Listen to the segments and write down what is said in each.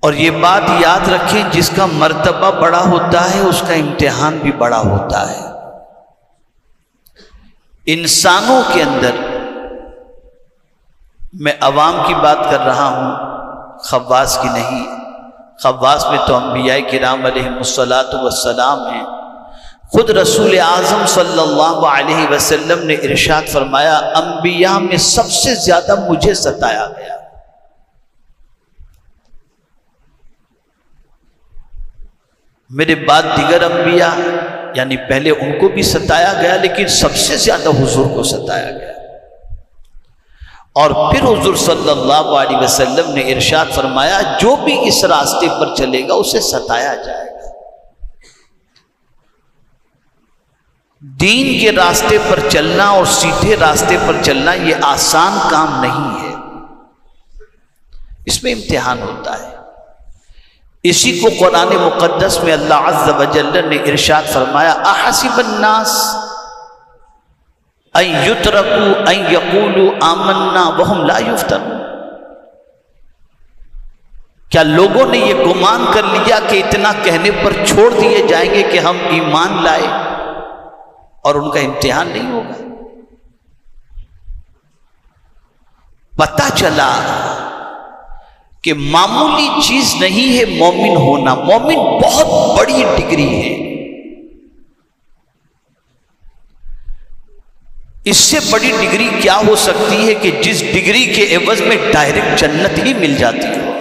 اور یہ بات یاد رکھیں، جس کا مرتبہ بڑا ہوتا ہے اس کا امتحان بھی بڑا ہوتا ہے۔ انسانوں کے اندر، میں عوام کی بات کر رہا ہوں، خواص کی نہیں، خواص میں تو انبیاء کرام علیہم الصلاۃ والسلام ہیں۔ خود رسول اعظم صلی اللہ علیہ وسلم نے ارشاد فرمایا، انبیاء میں سب سے زیادہ مجھے ستایا گیا۔ میرے بعد دیگر انبیاء، یعنی پہلے ان کو بھی ستایا گیا، لیکن سب سے زیادہ حضور کو ستایا گیا۔ اور پھر حضور صلی اللہ علیہ وسلم نے ارشاد فرمایا، جو بھی اس راستے پر چلے گا اسے ستایا جائے گا۔ دین کے راستے پر چلنا اور سیدھے راستے پر چلنا یہ آسان کام نہیں ہے، اس میں امتحان ہوتا ہے۔ اسی کو قرآن مقدس میں اللہ عز و جل نے ارشاد فرمایا، احسب الناس ان یترکوا ان یقولوا آمنا وہم لا یفتنون، کیا لوگوں نے یہ گمان کر لیا کہ اتنا کہنے پر چھوڑ دیے جائیں گے کہ ہم ایمان لائے اور ان کا امتحان نہیں ہوگا؟ پتہ چلا کہ معمولی چیز نہیں ہے مومن ہونا، مومن بہت بڑی ڈگری ہے۔ اس سے بڑی ڈگری کیا ہو سکتی ہے کہ جس ڈگری کے عوض میں ڈائریکٹ جنت ہی مل جاتی ہو۔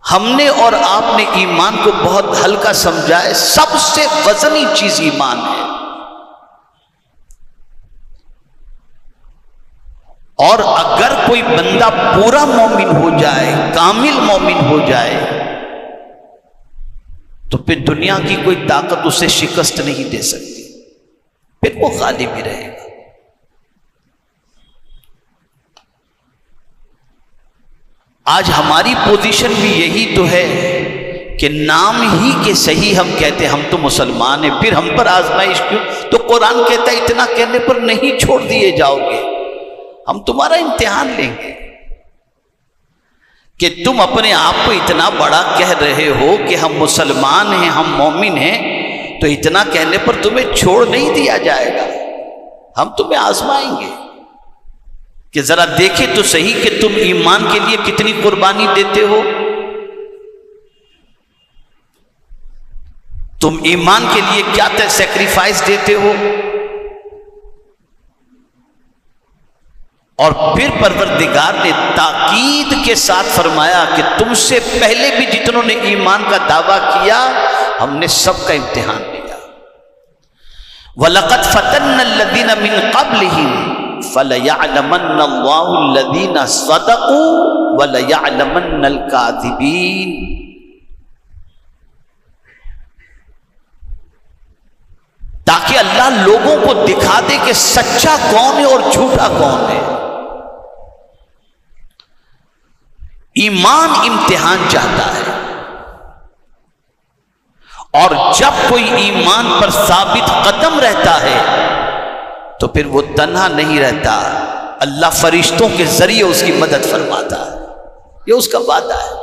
ہم نے اور آپ نے ایمان کو بہت ہلکا سمجھا ہے، سب سے وزنی چیز ایمان ہے۔ اور اگر کوئی بندہ پورا مومن ہو جائے، کامل مومن ہو جائے، تو پھر دنیا کی کوئی طاقت اسے شکست نہیں دے سکتی، پھر وہ غالب ہی رہے گا۔ آج ہماری پوزیشن بھی یہی تو ہے کہ نام ہی کے صحیح ہم کہتے ہیں ہم تو مسلمان ہیں، پھر ہم پر آزمائش کیوں؟ تو قرآن کہتا ہے اتنا کہنے پر نہیں چھوڑ دیے جاؤ گے، ہم تمہارا امتحان لیں گے کہ تم اپنے آپ کو اتنا بڑا کہہ رہے ہو کہ ہم مسلمان ہیں، ہم مومن ہیں، تو اتنا کہنے پر تمہیں چھوڑ نہیں دیا جائے گا، ہم تمہیں آزمائیں گے کہ ذرا دیکھیں تو صحیح کہ تم ایمان کے لیے کتنی قربانی دیتے ہو، تم ایمان کے لیے کیا سیکریفائس دیتے ہو۔ اور پھر پروردگار نے تاکید کے ساتھ فرمایا کہ تم سے پہلے بھی جتنوں نے ایمان کا دعویٰ کیا ہم نے سب کا امتحان لیا۔ وَلَقَدْ فَتَنَّا الَّذِينَ مِن قَبْلِهِمْ فَلَيَعْلَمَنَّ اللَّهُ الَّذِينَ صَدَقُوا وَلَيَعْلَمَنَّ الْكَاذِبِينَ۔ تاکہ اللہ لوگوں کو دکھا دے کہ سچا کون ہے اور جھوٹا کون ہے۔ ایمان امتحان چاہتا ہے، اور جب کوئی ایمان پر ثابت قدم رہتا ہے تو پھر وہ تنہا نہیں رہتا، اللہ فرشتوں کے ذریعے اس کی مدد فرماتا ہے، یہ اس کا وعدہ ہے۔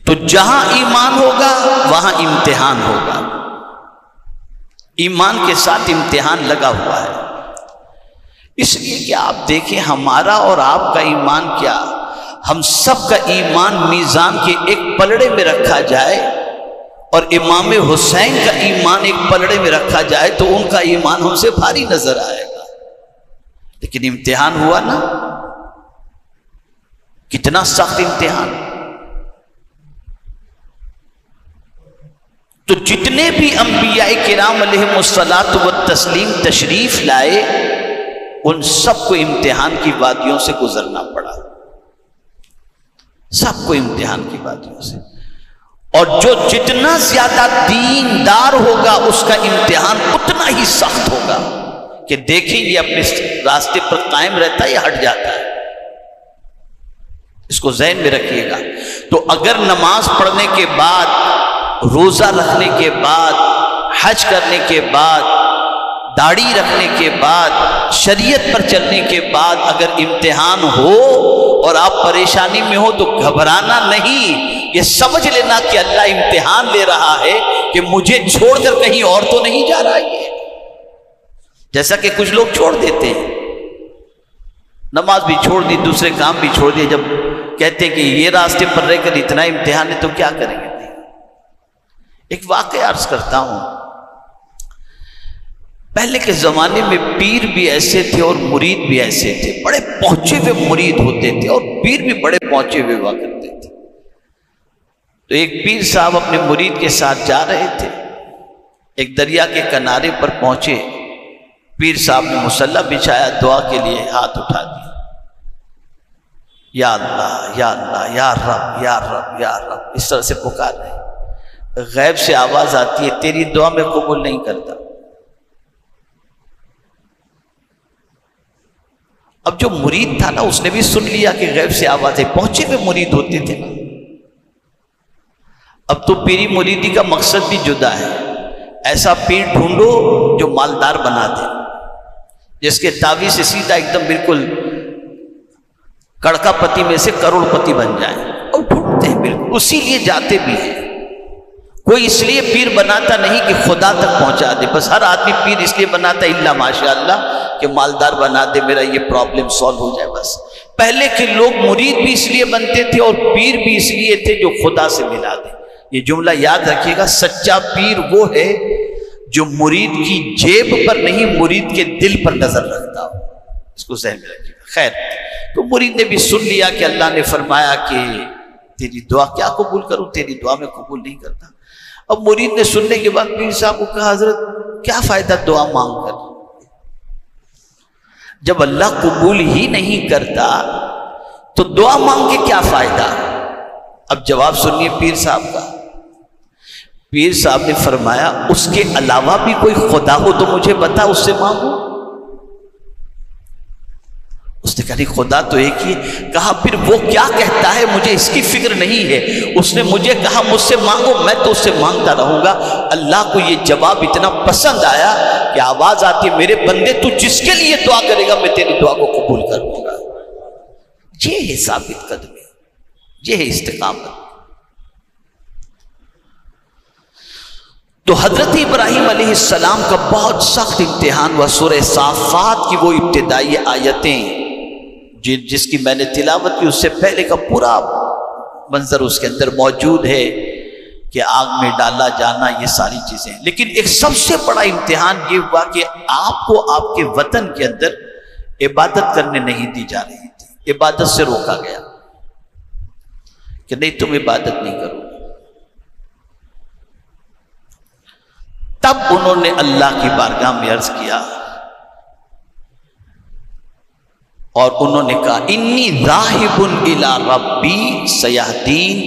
تو جہاں ایمان ہوگا وہاں امتحان ہوگا، ایمان کے ساتھ امتحان لگا ہوا ہے۔ اس لیے کہ آپ دیکھیں ہمارا اور آپ کا ایمان کیا، ہم سب کا ایمان میزان کے ایک پلڑے میں رکھا جائے اور امام حسین کا ایمان ایک پلڑے میں رکھا جائے تو ان کا ایمان ہم سے بھاری نظر آئے گا، لیکن امتحان ہوا نا، کتنا سخت امتحان۔ تو جتنے بھی انبیاء کرام علیہم الصلاۃ والتسلیم تشریف لائے ان سب کو امتحان کی وادیوں سے گزرنا پڑا، سب کو امتحان کی وادیوں سے۔ اور جو جتنا زیادہ دیندار ہوگا اس کا امتحان اتنا ہی سخت ہوگا کہ دیکھیں یہ اپنے راستے پر قائم رہتا ہے یا ہٹ جاتا ہے، اس کو ذہن میں رکھیے گا۔ تو اگر نماز پڑھنے کے بعد، روزہ رکھنے کے بعد، حج کرنے کے بعد، داڑھی رکھنے کے بعد، شریعت پر چلنے کے بعد اگر امتحان ہو اور آپ پریشانی میں ہو تو گھبرانا نہیں، یہ سمجھ لینا کہ اللہ امتحان لے رہا ہے کہ مجھے چھوڑ کر کہیں اور تو نہیں جا رہا ہے. جیسا کہ کچھ لوگ چھوڑ دیتے ہیں، نماز بھی چھوڑ دی، دوسرے کام بھی چھوڑ دیے، جب کہتے ہیں کہ یہ راستے پر رہ کر اتنا امتحان ہے تو کیا کریں گے. ایک واقعہ عرض کرتا ہوں. پہلے کے زمانے میں پیر بھی ایسے تھے اور مرید بھی ایسے تھے، بڑے پہنچے ہوئے مرید ہوتے تھے اور پیر بھی بڑے پہنچے ہوئے ہوا کرتے تھے. تو ایک پیر صاحب اپنے مرید کے ساتھ جا رہے تھے، ایک دریا کے کنارے پر پہنچے. پیر صاحب نے مصلی بچھایا، دعا کے لیے ہاتھ اٹھا دیا، یا اللہ یا اللہ یا رب یا رب یا رب، اس طرح سے پکار رہے. غیب سے آواز آتی ہے، تیری دعا میں قبول نہیں کرتا. اب جو مرید تھا نا، اس نے بھی سن لیا کہ غیب سے آواز ہے، پہنچے ہوئے مرید ہوتے تھے نا. اب تو پیری مریدی کا مقصد بھی جدا ہے. ایسا پیر ڈھونڈو جو مالدار بنا دے، جس کے تعویذ سے سیدھا ایک دم بالکل کڑکا پتی میں سے کروڑ پتی بن جائے. اور ڈھونڈتے ہیں بالکل، اسی لیے جاتے بھی ہیں. کوئی اس لیے پیر بناتا نہیں کہ خدا تک پہنچا دے، بس ہر آدمی پیر اس لیے بناتا ہے الا ماشاء اللہ کہ مالدار بنا دے، میرا یہ پرابلم سالو ہو جائے بس. پہلے کے لوگ مرید بھی اس لیے بنتے تھے اور پیر بھی اس لیے تھے جو خدا سے ملا دے. یہ جملہ یاد رکھیے گا، سچا پیر وہ ہے جو مرید کی جیب پر نہیں، مرید کے دل پر نظر رکھتا ہو. اس کو ذہن میں رکھیے گا. خیر، تو مرید نے بھی سن لیا کہ اللہ نے فرمایا کہ تیری دعا کیا قبول کروں، تیری دعا میں قبول نہیں کرتا. اب مرید نے سننے کے بعد پیر صاحب کو کہا، حضرت کیا فائدہ دعا مانگ کر، جب اللہ قبول ہی نہیں کرتا تو دعا مانگ کے کیا فائدہ. اب جواب سنیے پیر صاحب کا. پیر صاحب نے فرمایا، اس کے علاوہ بھی کوئی خدا ہو تو مجھے بتا، اس سے مانگو. اس نے کہا نہیں، خدا تو ایک ہی. کہا پھر وہ کیا کہتا ہے مجھے اس کی فکر نہیں ہے. اس نے مجھے کہا مجھ سے مانگو، میں تو اس سے مانگتا رہوں گا. اللہ کو یہ جواب اتنا پسند آیا کہ آواز آتی ہے، میرے بندے تو جس کے لیے دعا کرے گا میں تیری دعا کو قبول کروں گا. یہ ہے ثابت قدمی، یہ ہے استقامت. تو حضرت ابراہیم علیہ السلام کا بہت سخت امتحان ہوا. سورہ صافات کی وہ ابتدائی آیتیں جس کی میں نے تلاوت کی، اس سے پہلے کا پورا منظر اس کے اندر موجود ہے کہ آگ میں ڈالا جانا، یہ ساری چیزیں. لیکن ایک سب سے بڑا امتحان یہ ہوا کہ آپ کو آپ کے وطن کے اندر عبادت کرنے نہیں دی جا رہی تھی. عبادت سے روکا گیا کہ نہیں، تم عبادت نہیں کرو. تب انہوں نے اللہ کی بارگاہ میں عرض کیا اور انہوں نے کہا، انی ذاہب الی ربی سیہدین،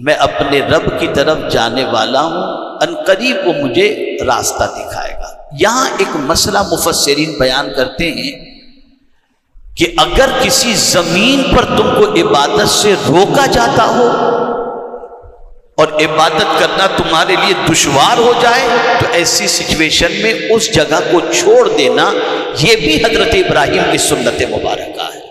میں اپنے رب کی طرف جانے والا ہوں، ان قریب وہ مجھے راستہ دکھائے گا. یہاں ایک مسئلہ مفسرین بیان کرتے ہیں کہ اگر کسی زمین پر تم کو عبادت سے روکا جاتا ہو اور عبادت کرنا تمہارے لیے دشوار ہو جائے تو ایسی سچویشن میں اس جگہ کو چھوڑ دینا، یہ بھی حضرت ابراہیم کی سنت مبارکہ ہے.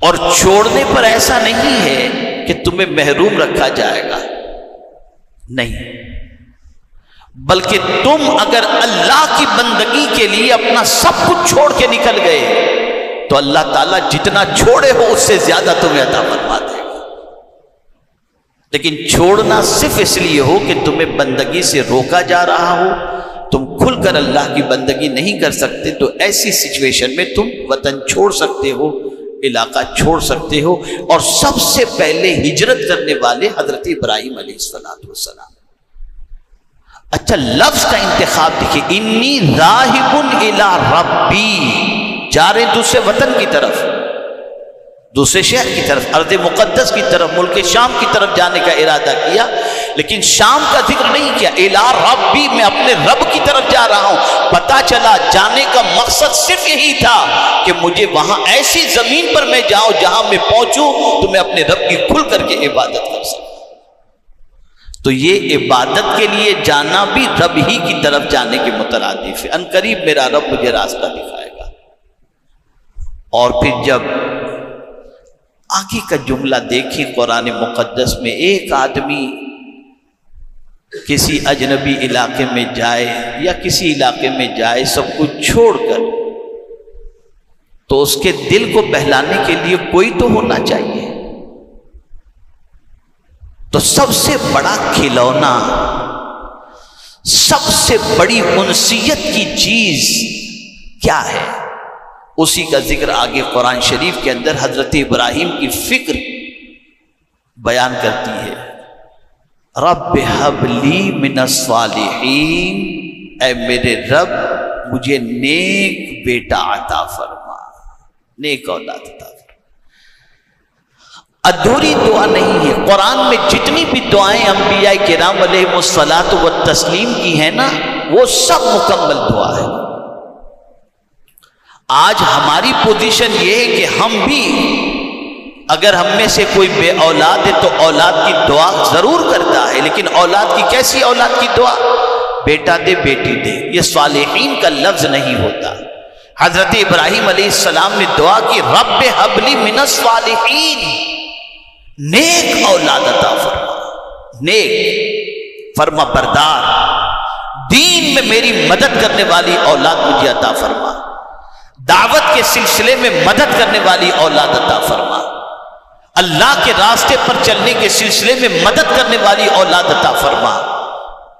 اور چھوڑنے پر ایسا نہیں ہے کہ تمہیں محروم رکھا جائے گا، نہیں، بلکہ تم اگر اللہ کی بندگی کے لیے اپنا سب کچھ چھوڑ کے نکل گئے تو اللہ تعالیٰ جتنا چھوڑے ہو اس سے زیادہ تمہیں عطا فرما دے گا. لیکن چھوڑنا صرف اس لیے ہو کہ تمہیں بندگی سے روکا جا رہا ہو، تم کھل کر اللہ کی بندگی نہیں کر سکتے، تو ایسی سچویشن میں تم وطن چھوڑ سکتے ہو، علاقہ چھوڑ سکتے ہو. اور سب سے پہلے ہجرت کرنے والے حضرت ابراہیم علیہ السلام. اچھا، لفظ کا انتخاب دیکھیے، انی ذاہب الی ربی، جا رہے دوسرے وطن کی طرف، دوسرے شہر کی طرف، ارض مقدس کی طرف، ملک شام کی طرف جانے کا ارادہ کیا، لیکن شام کا ذکر نہیں کیا. الی ربی، میں اپنے رب کی طرف جا رہا ہوں. پتا چلا جانے کا مقصد صرف یہی تھا کہ مجھے وہاں ایسی زمین پر میں جاؤں جہاں میں پہنچوں تو میں اپنے رب کی کھل کر کے عبادت کر سکوں. تو تو یہ عبادت کے لیے جانا بھی رب ہی کی طرف جانے کے مترادف ہے۔ ان قریب میرا رب مجھے راستہ دکھائے گا۔ اور پھر جب آگے کا جملہ دیکھیں قرآن مقدس میں، ایک آدمی کسی اجنبی علاقے میں جائے یا کسی علاقے میں جائے سب کچھ چھوڑ کر، تو اس کے دل کو بہلانے کے لیے کوئی تو ہونا چاہیے۔ تو سب سے بڑا کھلونا، سب سے بڑی انسیت کی چیز کیا ہے؟ اسی کا ذکر آگے قرآن شریف کے اندر حضرت ابراہیم کی فکر بیان کرتی ہے۔ رب حب لی من الصالحین، اے میرے رب مجھے نیک بیٹا عطا فرما، نیک اولاد عطا فرما۔ ادھوری دعا نہیں ہے، قرآن میں جتنی بھی دعائیں انبیاء کرام علیہم الصلاۃ والتسلیم کی ہیں نا، وہ سب مکمل دعا ہے۔ آج ہماری پوزیشن یہ ہے کہ ہم بھی اگر ہم میں سے کوئی بے اولاد ہے تو اولاد کی دعا ضرور کرتا ہے، لیکن اولاد کی کیسی اولاد کی دعا؟ بیٹا دے بیٹی دے، یہ صالحین کا لفظ نہیں ہوتا۔ حضرت ابراہیم علیہ السلام نے دعا کی رب حب لی من الصالحین، نیک اولاد عطا فرما، نیک فرما بردار، دین میں میری مدد کرنے والی اولاد مجھے عطا فرما، دعوت کے سلسلے میں مدد کرنے والی اولاد عطا فرما، اللہ کے راستے پر چلنے کے سلسلے میں مدد کرنے والی اولاد عطا فرما۔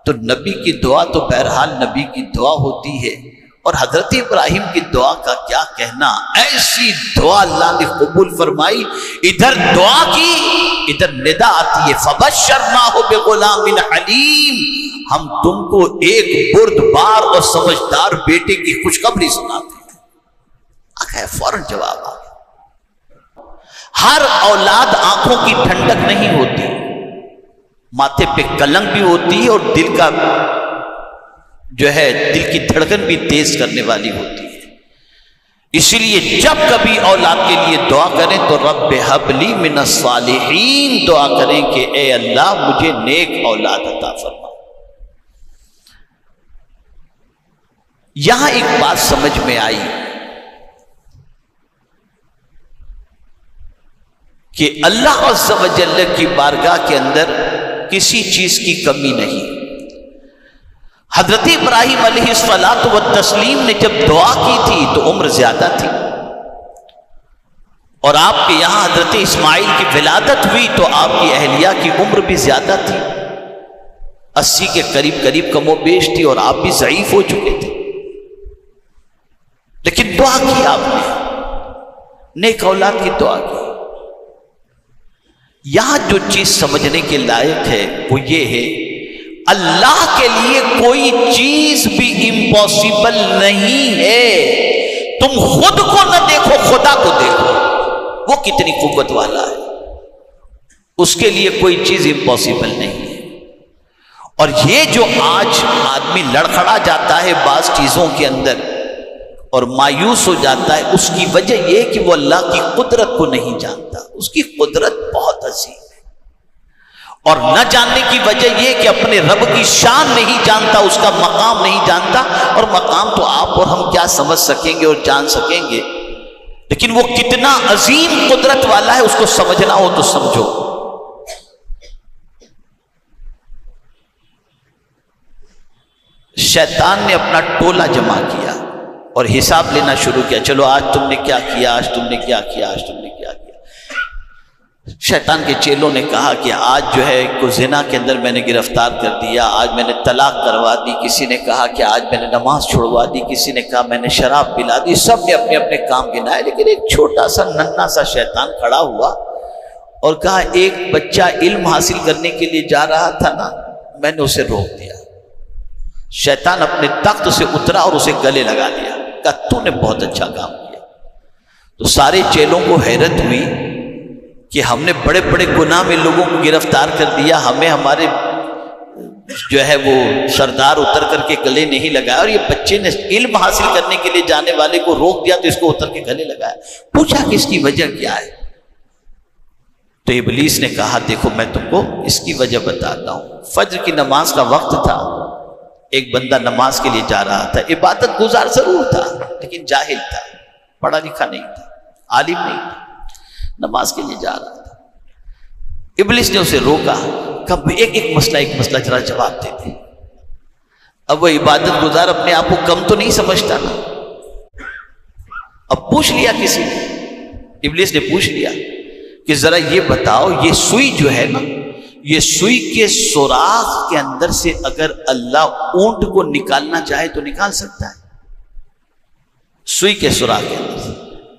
تو نبی کی دعا تو بہرحال نبی کی دعا ہوتی ہے، اور حضرت ابراہیم کی دعا کا کیا کہنا، ایسی دعا اللہ نے قبول فرمائی۔ ادھر دعا کی، ادھر ندا آتی ہے فبشرناہ بغلام حلیم، ہم تم کو ایک بردبار اور سمجھدار بیٹے کی خوشخبری سناتے ہیں۔ فوراً جواب آ گیا۔ ہر اولاد آنکھوں کی ٹھنڈک نہیں ہوتی، ماتھے پہ کلنگ بھی ہوتی ہے، اور دل کا جو ہے دل کی دھڑکن بھی تیز کرنے والی ہوتی ہے۔ اسی لیے جب کبھی اولاد کے لیے دعا کریں تو رب حب لی من الصالحین دعا کریں کہ اے اللہ مجھے نیک اولاد عطا فرما۔ یہاں ایک بات سمجھ میں آئی کہ اللہ عز و جل کی بارگاہ کے اندر کسی چیز کی کمی نہیں۔ حضرت ابراہیم علیہ الصلاۃ والتسلیم نے جب دعا کی تھی تو عمر زیادہ تھی، اور آپ کے یہاں حضرت اسماعیل کی ولادت ہوئی تو آپ کی اہلیہ کی عمر بھی زیادہ تھی، 80 کے قریب قریب کم و بیش تھی، اور آپ بھی ضعیف ہو چکے تھے، لیکن دعا کی آپ نے، نیک اولاد کی دعا کی۔ یہاں جو چیز سمجھنے کے لائق ہے وہ یہ ہے، اللہ کے لیے کوئی چیز بھی امپاسبل نہیں ہے۔ تم خود کو نہ دیکھو، خدا کو دیکھو، وہ کتنی قوت والا ہے، اس کے لیے کوئی چیز امپاسبل نہیں ہے۔ اور یہ جو آج آدمی لڑکھڑا جاتا ہے بعض چیزوں کے اندر اور مایوس ہو جاتا ہے، اس کی وجہ یہ کہ وہ اللہ کی قدرت کو نہیں جانتا۔ اس کی قدرت بہت عظیم ہے، اور نہ جاننے کی وجہ یہ کہ اپنے رب کی شان نہیں جانتا، اس کا مقام نہیں جانتا۔ اور مقام تو آپ اور ہم کیا سمجھ سکیں گے اور جان سکیں گے، لیکن وہ کتنا عظیم قدرت والا ہے اس کو سمجھنا ہو تو سمجھو۔ شیطان نے اپنا ٹولہ جمع کیا اور حساب لینا شروع کیا، چلو آج تم نے کیا کیا، آج تم نے کیا کیا، آج تم نے کیا کیا۔ شیطان کے چیلوں نے کہا کہ آج جو ہے کو زنا کے اندر میں نے گرفتار کر دیا، آج میں نے طلاق کروا دی، کسی نے کہا کہ آج میں نے نماز چھوڑوا دی، کسی نے کہا میں نے شراب پلا دی، سب نے اپنے اپنے کام گنائے، لیکن ایک چھوٹا سا ننھا سا شیطان کھڑا ہوا اور کہا ایک بچہ علم حاصل کرنے کے لیے جا رہا تھا نا، میں نے اسے روک دیا۔ شیطان اپنے تخت سے اترا اور اسے گلے لگا لیا، کہا تو نے بہت اچھا کام کیا۔ تو سارے چیلوں کو حیرت ہوئی کہ ہم نے بڑے بڑے گناہ میں لوگوں کو گرفتار کر دیا، ہمیں ہمارے جو ہے وہ سردار اتر کر کے گلے نہیں لگایا، اور یہ بچے نے علم حاصل کرنے کے لیے جانے والے کو روک دیا تو اس کو اتر کے گلے لگایا۔ پوچھا کہ اس کی وجہ کیا ہے؟ تو ابلیس نے کہا دیکھو میں تم کو اس کی وجہ بتاتا ہوں. فجر کی نماز کا وقت تھا. ایک بندہ نماز کے لیے جا رہا تھا. عبادت گزار ضرور تھا لیکن جاہل تھا, پڑھا لکھا نہیں تھا, عالم نہیں تھا, نماز کے لیے جا رہا تھا. ابلیس نے اسے روکا, کب ایک مسئلہ ذرا جواب دے دے. اب وہ عبادت گزار اپنے آپ کو کم تو نہیں سمجھتا نا. اب پوچھ لیا کسی نے, ابلیس نے پوچھ لیا کہ ذرا یہ بتاؤ یہ سوئی جو ہے نا, یہ سوئی کے سوراخ کے اندر سے اگر اللہ اونٹ کو نکالنا چاہے تو نکال سکتا ہے؟ سوئی کے سوراخ کے اندر سے.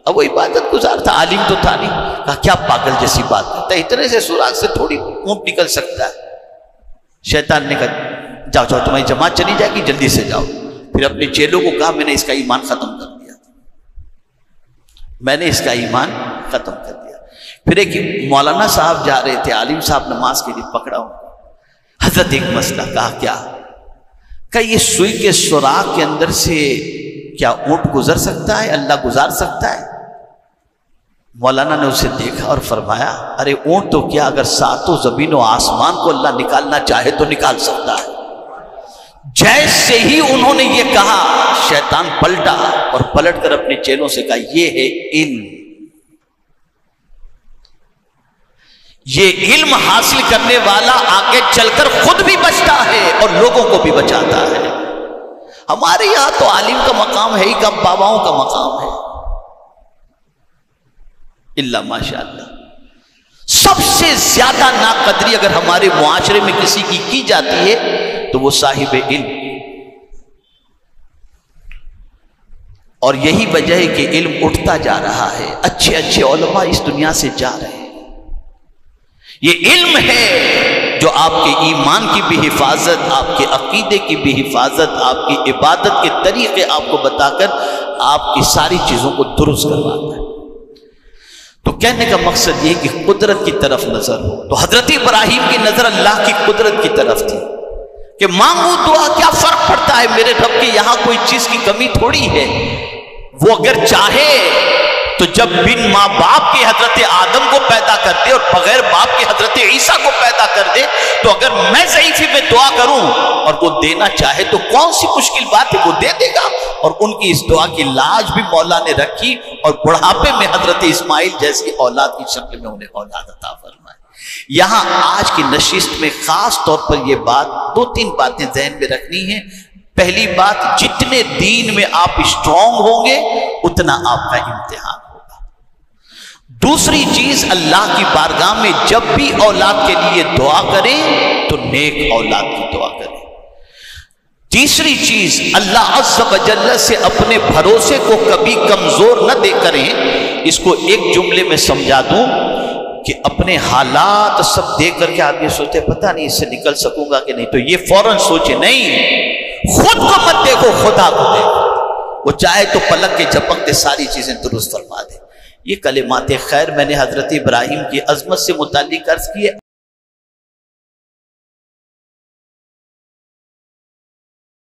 اب وہ عبادت گزار تھا, عالم تو تھا نہیں. کہا کیا پاگل جیسی بات کرتا ہے, اتنے سے سوراخ سے تھوڑی اونٹ نکل سکتا ہے. شیطان نے کہا جاؤ تمہاری جماعت چلی جائے گی, جلدی سے جاؤ. پھر اپنے چیلوں کو کہا میں نے اس کا ایمان ختم کر دیا, میں نے اس کا ایمان ختم کر دیا. پھر ایک مولانا صاحب جا رہے تھے, عالم صاحب نماز کے لیے پکڑا ہوں. حضرت ایک مسئلہ, کہا کیا؟ کہ یہ سوئی کے سوراخ کے اندر سے کیا اونٹ گزر سکتا ہے, اللہ گزار سکتا ہے؟ مولانا نے اسے دیکھا اور فرمایا ارے اونٹ تو کیا, اگر ساتوں زمین و آسمان کو اللہ نکالنا چاہے تو نکال سکتا ہے. جیسے ہی انہوں نے یہ کہا شیطان پلٹا اور پلٹ کر اپنے چیلوں سے کہا یہ ہے علم. یہ علم حاصل کرنے والا آگے چل کر خود بھی بچتا ہے اور لوگوں کو بھی بچاتا ہے. ہمارے یہاں تو عالم کا مقام ہے ہی کم, باباؤں کا مقام ہے. اللہ ماشاء اللہ. سب سے زیادہ ناقدری اگر ہمارے معاشرے میں کسی کی جاتی ہے تو وہ صاحب علم. اور یہی وجہ ہے کہ علم اٹھتا جا رہا ہے, اچھے اچھے علماء اس دنیا سے جا رہے ہیں. یہ علم ہے جو آپ کے ایمان کی بھی حفاظت, آپ کے عقیدے کی بھی حفاظت, آپ کی عبادت کے طریقے آپ کو بتا کر آپ کی ساری چیزوں کو درست کرواتا ہے. تو کہنے کا مقصد یہ کہ قدرت کی طرف نظر ہو. تو حضرت ابراہیم کی نظر اللہ کی قدرت کی طرف تھی کہ مانگو دعا, کیا فرق پڑتا ہے میرے رب کے یہاں کوئی چیز کی کمی تھوڑی ہے. وہ اگر چاہے تو جب بن ماں باپ کے حضرت آدم کو پیدا کر دے اور بغیر باپ کے حضرت عیسیٰ کو پیدا کر دے, تو اگر میں ضعیفی میں دعا کروں اور وہ دینا چاہے تو کون سی مشکل بات ہے, وہ دے دے گا. اور ان کی اس دعا کی لاج بھی مولا نے رکھی اور بڑھاپے میں حضرت اسماعیل جیسی اولاد کی شکل میں انہیں اولاد عطا فرمائی. یہاں آج کی نشست میں خاص طور پر یہ بات, دو تین باتیں ذہن میں رکھنی ہیں. پہلی بات, جتنے دین میں آپ اسٹرانگ ہوں گے اتنا آپ کا امتحان ہوگا. دوسری چیز, اللہ کی بارگاہ میں جب بھی اولاد کے لیے دعا کریں تو نیک اولاد کی دعا کریں. تیسری چیز, اللہ عز و جل سے اپنے بھروسے کو کبھی کمزور نہ دے کریں. اس کو ایک جملے میں سمجھا دوں کہ اپنے حالات سب دیکھ کر کے آدمی سوچتے پتہ نہیں اس سے نکل سکوں گا کہ نہیں, تو یہ فوراً سوچے نہیں, خود کو مت دیکھو, خدا کو دیکھو. وہ چاہے تو پلک کے جھپکتے ساری چیزیں درست فرما دے. یہ کلمات خیر میں نے حضرت ابراہیم کی عظمت سے متعلق عرض کی ہے.